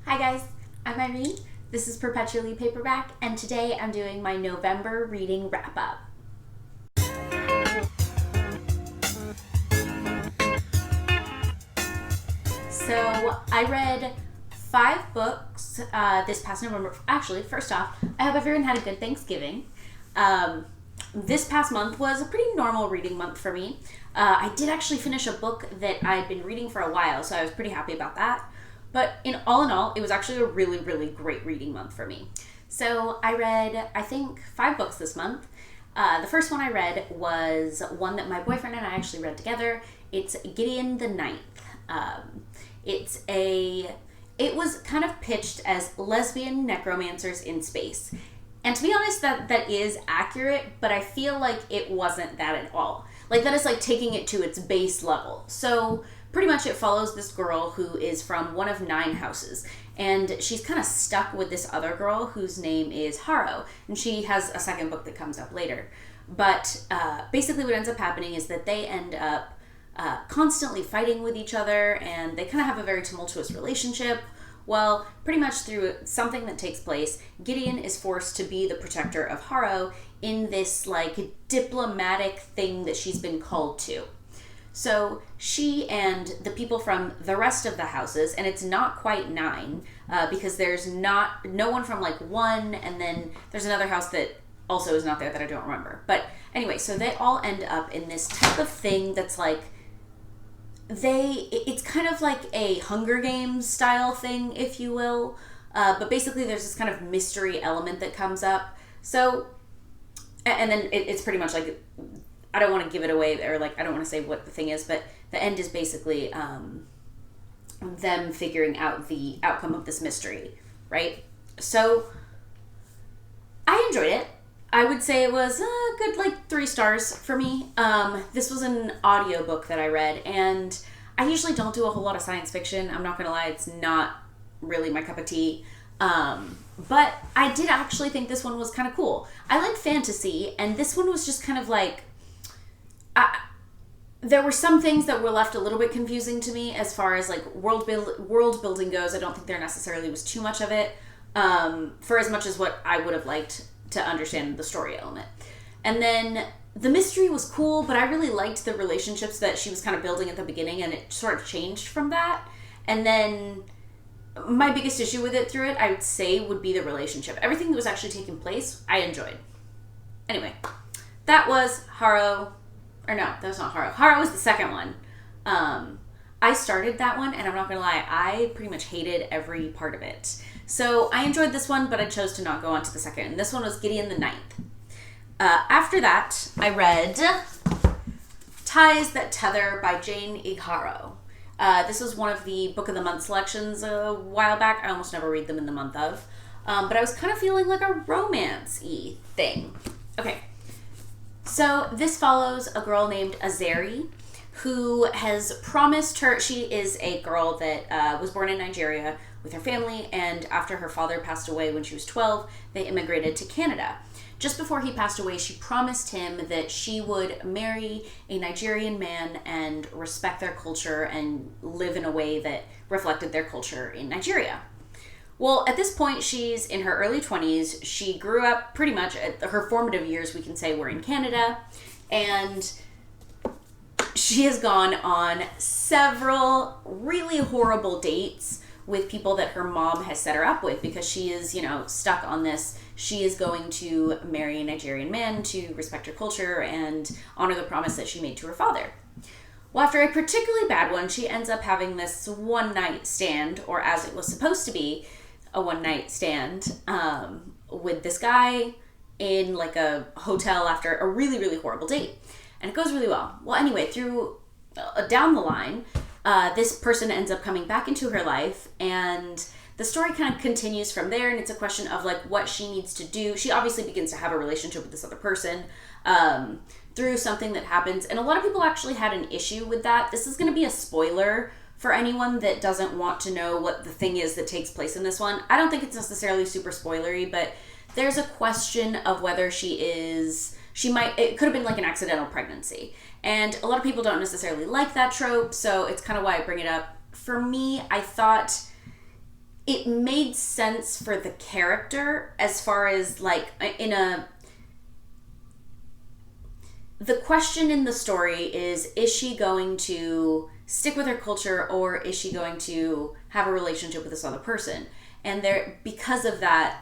Hi guys, I'm Irene. This is Perpetually Paperback, and today I'm doing my November reading wrap-up. So I read 5 books this past November. Actually, first off, I hope everyone had a good Thanksgiving. This past month was a pretty normal reading month for me. I did actually finish a book that I'd been reading for a while, so I was pretty happy about that. But in all, it was actually a really, really great reading month for me. So I read, I think, 5 books this month. The first one I read was one that my boyfriend and I actually read together. It's Gideon the Ninth. It was kind of pitched as lesbian necromancers in space. And to be honest, that is accurate, but I feel like it wasn't that at all. Like, that is like taking it to its base level. So pretty much it follows this girl who is from one of 9 houses, and she's kind of stuck with this other girl whose name is Igharo, and she has a second book that comes up later. But basically what ends up happening is that they end up constantly fighting with each other, and they kind of have a very tumultuous relationship. Well, pretty much through something that takes place, Gideon is forced to be the protector of Igharo in this like diplomatic thing that she's been called to. So she and the people from the rest of the houses, and it's not quite 9, because there's no one from like 1, and then there's another house that also is not there that I don't remember. But anyway, so they all end up in this type of thing that's like, it's kind of like a Hunger Games style thing, if you will. But basically there's this kind of mystery element that comes up. So, and then it's pretty much like, I don't want to give it away, or like, I don't want to say what the thing is, but the end is basically them figuring out the outcome of this mystery, right? So I enjoyed it. I would say it was a good like 3 stars for me. This was an audiobook that I read, and I usually don't do a whole lot of science fiction. I'm not gonna lie, it's not really my cup of tea. But I did actually think this one was kind of cool. I like fantasy, and this one was just kind of like, there were some things that were left a little bit confusing to me as far as like world building goes. I don't think there necessarily was too much of it, for as much as what I would have liked to understand the story element. And then the mystery was cool, but I really liked the relationships that she was kind of building at the beginning, and it sort of changed from that. And then my biggest issue with it through it, I would say, would be the relationship. Everything that was actually taking place, I enjoyed. Anyway, that was Igharo. Or no, that was not Igharo. Igharo was the second one. I started that one, and I'm not gonna lie, I pretty much hated every part of it. So I enjoyed this one, but I chose to not go on to the second. And this one was Gideon the Ninth. After that, I read Ties That Tether by Jane Igharo. This was one of the Book of the Month selections a while back. I almost never read them in the month of. But I was kind of feeling like a romance-y thing. Okay. So this follows a girl named Azeri, who has promised her, she is a girl that was born in Nigeria with her family, and after her father passed away when she was 12, they immigrated to Canada. Just before he passed away, she promised him that she would marry a Nigerian man and respect their culture and live in a way that reflected their culture in Nigeria. Well, at this point, she's in her early 20s. She grew up pretty much, her formative years, we can say, were in Canada. And she has gone on several really horrible dates with people that her mom has set her up with, because she is, stuck on this. She is going to marry a Nigerian man to respect her culture and honor the promise that she made to her father. Well, after a particularly bad one, she ends up having this one-night stand, or as it was supposed to be, a one-night stand with this guy in like a hotel after a really, really horrible date. And it goes really well. Well, anyway, down the line, this person ends up coming back into her life, and the story kind of continues from there, and it's a question of like what she needs to do. She obviously begins to have a relationship with this other person through something that happens, and a lot of people actually had an issue with that. This is going to be a spoiler for anyone that doesn't want to know what the thing is that takes place in this one. I don't think it's necessarily super spoilery, but there's a question of whether it could have been like an accidental pregnancy. And a lot of people don't necessarily like that trope, so it's kind of why I bring it up. For me, I thought it made sense for the character as far as like the question in the story is she going to stick with her culture, or is she going to have a relationship with this other person? And because of that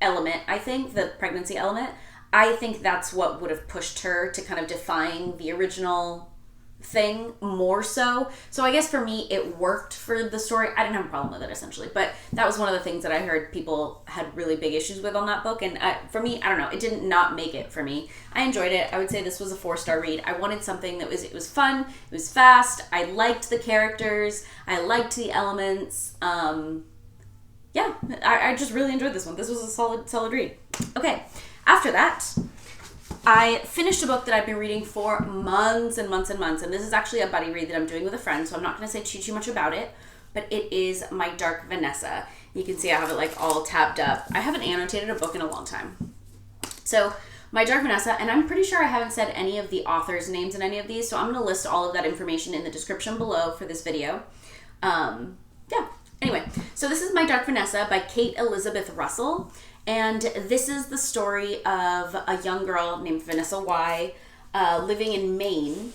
element, I think, the pregnancy element, I think that's what would have pushed her to kind of defying the original thing more so. So I guess for me, it worked for the story. I didn't have a problem with it, essentially. But that was one of the things that I heard people had really big issues with on that book. And for me, I don't know, it did not make it for me. I enjoyed it. I would say this was a 4-star read. I wanted something that it was fun, it was fast, I liked the characters, I liked the elements. Yeah, I just really enjoyed this one. This was a solid read. Okay, after that, I finished a book that I've been reading for months and months and months, and this is actually a buddy read that I'm doing with a friend, so I'm not going to say too much about it, but it is my Dark Vanessa. You can see I have it like all tabbed up. I haven't annotated a book in a long time. So, my Dark Vanessa, and I'm pretty sure I haven't said any of the authors' names in any of these, so I'm going to list all of that information in the description below for this video. Yeah. Anyway, so this is my Dark Vanessa by Kate Elizabeth Russell. And this is the story of a young girl named Vanessa Y. Living in Maine.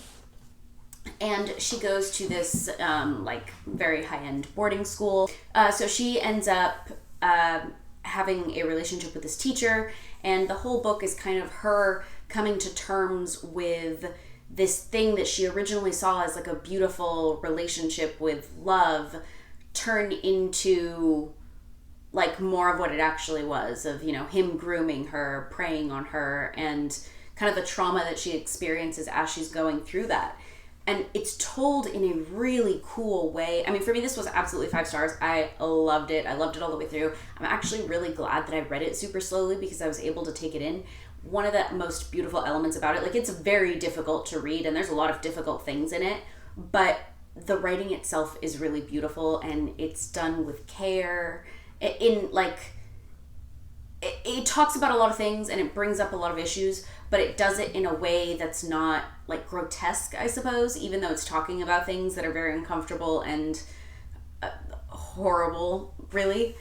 And she goes to this like very high-end boarding school. So she ends up having a relationship with this teacher. And the whole book is kind of her coming to terms with this thing that she originally saw as like a beautiful relationship with love turn into like more of what it actually was, of, you know, him grooming her, preying on her, and kind of the trauma that she experiences as she's going through that. And it's told in a really cool way. I mean, for me, this was absolutely 5 stars. I loved it. I loved it all the way through. I'm actually really glad that I read it super slowly because I was able to take it in. One of the most beautiful elements about it, like, it's very difficult to read and there's a lot of difficult things in it, but the writing itself is really beautiful and it's done with care. It talks about a lot of things and it brings up a lot of issues, but it does it in a way that's not like grotesque, I suppose, even though it's talking about things that are very uncomfortable and horrible, really.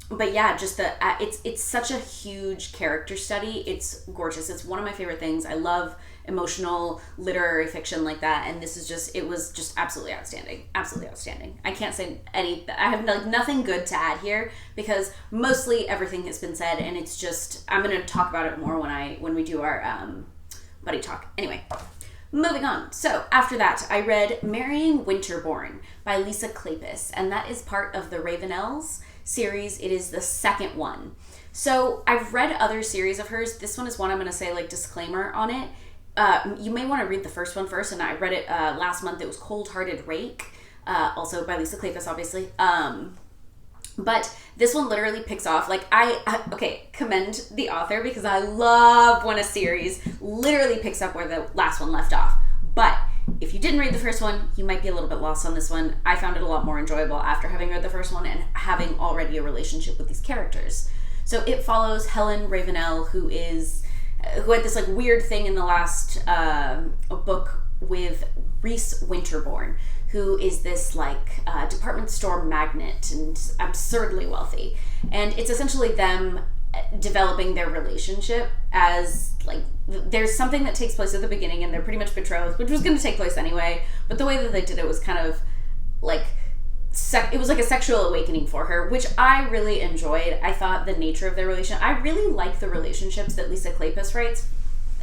But yeah, just it's such a huge character study. It's gorgeous. It's one of my favorite things. I love emotional literary fiction like that, and it was just absolutely outstanding. Absolutely outstanding. I can't say I have like nothing good to add here because mostly everything has been said, and it's just, I'm going to talk about it more when we do our buddy talk. Anyway, moving on. So after that, I read Marrying Winterborne by Lisa Kleypas, and that is part of the Ravenels series. It is the second one. So I've read other series of hers. This one is one I'm going to say like disclaimer on it. You may want to read the first one first, and I read it last month. It was Cold Hearted Rake, also by Lisa Kleypas, obviously. But this one literally picks off, like, I commend the author because I love when a series literally picks up where the last one left off. But if you didn't read the first one, you might be a little bit lost on this one. I found it a lot more enjoyable after having read the first one and having already a relationship with these characters. So it follows Helen Ravenel, who had this like weird thing in the last book with Reese Winterborne, who is this like department store magnate and absurdly wealthy. And it's essentially them developing their relationship as like, there's something that takes place at the beginning and they're pretty much betrothed, which was going to take place anyway, but the way that they did it was kind of like it was like a sexual awakening for her, which I really enjoyed. I thought the nature of their relationship, I really like the relationships that Lisa Kleypas writes,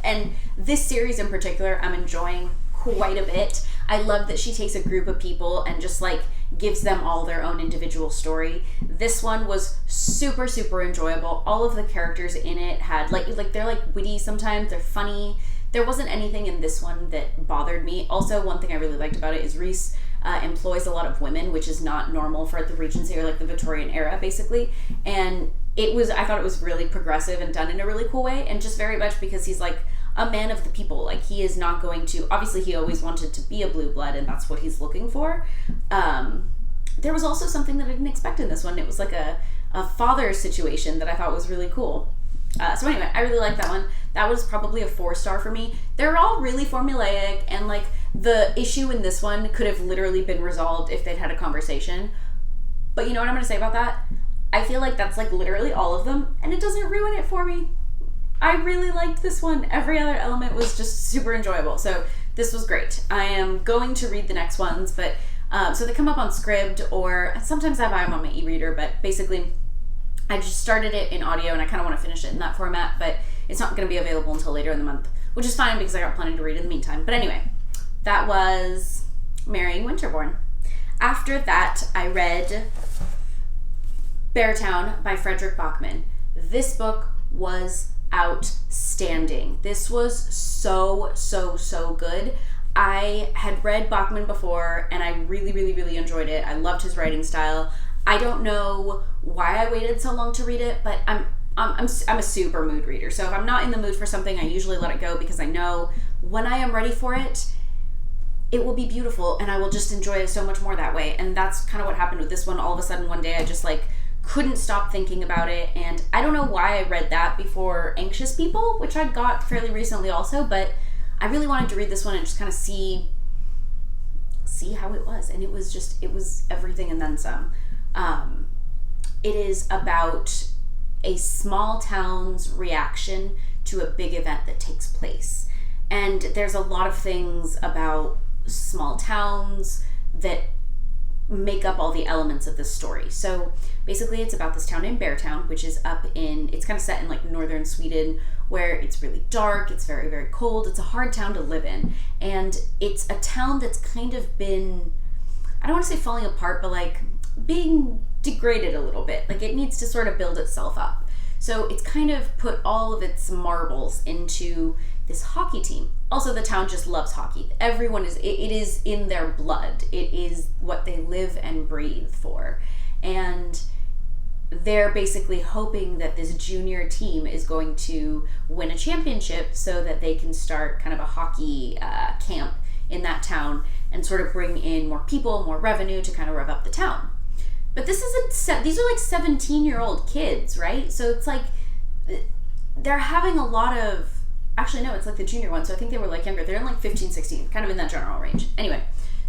and this series in particular I'm enjoying quite a bit. I love that she takes a group of people and just like gives them all their own individual story. This one was super, super enjoyable. All of the characters in it had like they're like witty sometimes, they're funny. There wasn't anything in this one that bothered me. Also, one thing I really liked about it is Reese employs a lot of women, which is not normal for the Regency or like the Victorian era, basically. And I thought it was really progressive and done in a really cool way, and just very much because he's like a man of the people. Like, he is not going to, obviously he always wanted to be a blue blood and that's what he's looking for. There was also something that I didn't expect in this one. It was like a father situation that I thought was really cool. So anyway, I really like that one. That was probably a 4-star for me. They're all really formulaic and like the issue in this one could have literally been resolved if they'd had a conversation. But you know what I'm going to say about that? I feel like that's like literally all of them, and it doesn't ruin it for me. I really liked this one. Every other element was just super enjoyable. So this was great. I am going to read the next ones, but so they come up on Scribd, or sometimes I buy them on my e-reader, but basically I just started it in audio and I kind of want to finish it in that format, but it's not going to be available until later in the month, which is fine because I got plenty to read in the meantime. But anyway, that was Marrying Winterborne. After that, I read Beartown by Fredrick Backman. This book was outstanding. This was so good. I had read Backman before and I really enjoyed it. I loved his writing style. I don't know why I waited so long to read it, but I'm a super mood reader. So if I'm not in the mood for something, I usually let it go because I know when I am ready for it, it will be beautiful and I will just enjoy it so much more that way. And that's kind of what happened with this one. All of a sudden one day I just like couldn't stop thinking about it, and I don't know why I read that before Anxious People, which I got fairly recently also, but I really wanted to read this one and just kind of see how it was, and it was everything and then some. It is about a small town's reaction to a big event that takes place, and there's a lot of things about small towns that make up all the elements of this story. So basically it's about this town named Beartown, which is it's kind of set in like northern Sweden, where it's really dark, it's very cold, it's a hard town to live in, and it's a town that's kind of been, I don't want to say falling apart, but like being degraded a little bit. Like it needs to sort of build itself up. So it's kind of put all of its marbles into this hockey team. Also, the town just loves hockey. Everyone it is in their blood. It is what they live and breathe for. And they're basically hoping that this junior team is going to win a championship so that they can start kind of a hockey camp in that town and sort of bring in more people, more revenue to kind of rev up the town. But these are like 17-year-old kids, right? So it's like they're having a lot of, actually no, it's like the junior one, so I think they were like younger. They're in like 15, 16, kind of in that general range. Anyway,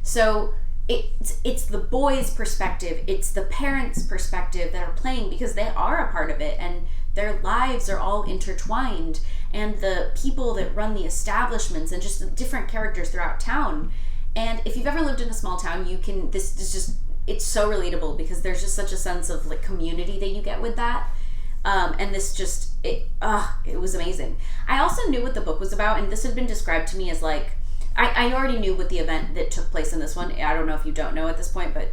so it's the boys' perspective, it's the parents' perspective that are playing because they are a part of it and their lives are all intertwined, and the people that run the establishments and just the different characters throughout town. And if you've ever lived in a small town, it's so relatable because there's just such a sense of like community that you get with that. And this it was amazing. I also knew what the book was about, and this had been described to me as like, I already knew what the event that took place in this one. I don't know if you don't know at this point, but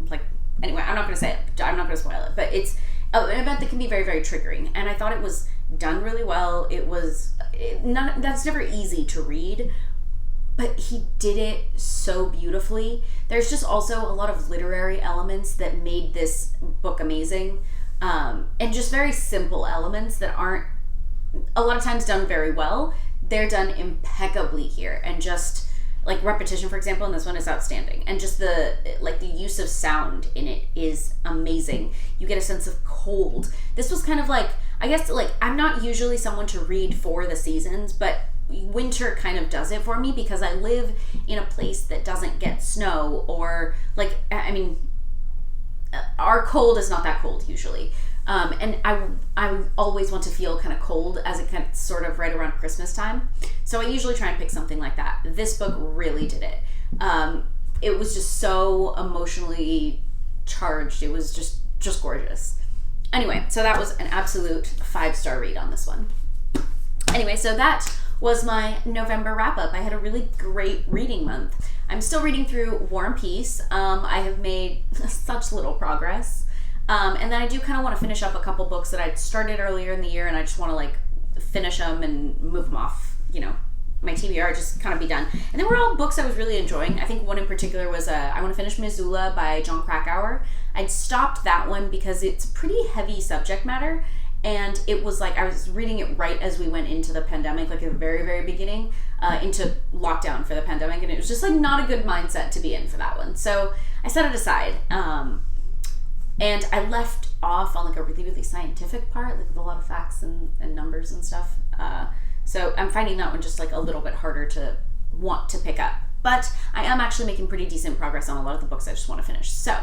like, anyway, I'm not going to say it. I'm not going to spoil it, but it's an event that can be very triggering. And I thought it was done really well. That's never easy to read, but he did it so beautifully. There's just also a lot of literary elements that made this book amazing. And just very simple elements that aren't a lot of times done very well. They're done impeccably here, and just like repetition, for example, in this one is outstanding, and just the use of sound in it is amazing. You get a sense of cold. This was kind of like, I guess, like, I'm not usually someone to read for the seasons, but winter kind of does it for me because I live in a place that doesn't get snow, or like, I mean, our cold is not that cold usually. And I always want to feel kind of cold as it kind of sort of right around Christmas time. So I usually try and pick something like that. This book really did it. It was just so emotionally charged. It was just gorgeous. Anyway, so that was an absolute 5-star read on this one. Anyway, so that was my November wrap-up. I had a really great reading month. I'm still reading through War and Peace. I have made such little progress. And then I do kind of want to finish up a couple books that I'd started earlier in the year, and I just want to like finish them and move them off, my TBR, just kind of be done. And they were all books I was really enjoying. I think one in particular was I Want to Finish Missoula by John Krakauer. I'd stopped that one because it's pretty heavy subject matter, and it was like I was reading it right as we went into the pandemic, like at the very beginning, into lockdown for the pandemic, and it was just like not a good mindset to be in for that one. So I set it aside. And I left off on like a really scientific part, like with a lot of facts and numbers and stuff. So I'm finding that one just like a little bit harder to want to pick up. but I am actually making pretty decent progress on a lot of the books I just want to finish. So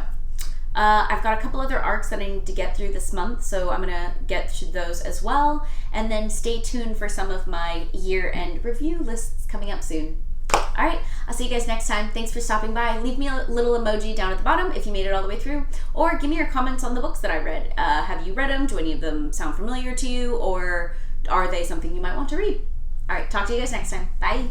I've got a couple other arcs that I need to get through this month, so I'm going to get through those as well. And then stay tuned for some of my year-end review lists coming up soon. All right, I'll see you guys next time. Thanks for stopping by. Leave me a little emoji down at the bottom if you made it all the way through, or give me your comments on the books that I read. Have you read them? Do any of them sound familiar to you, or are they something you might want to read? All right, talk to you guys next time. Bye.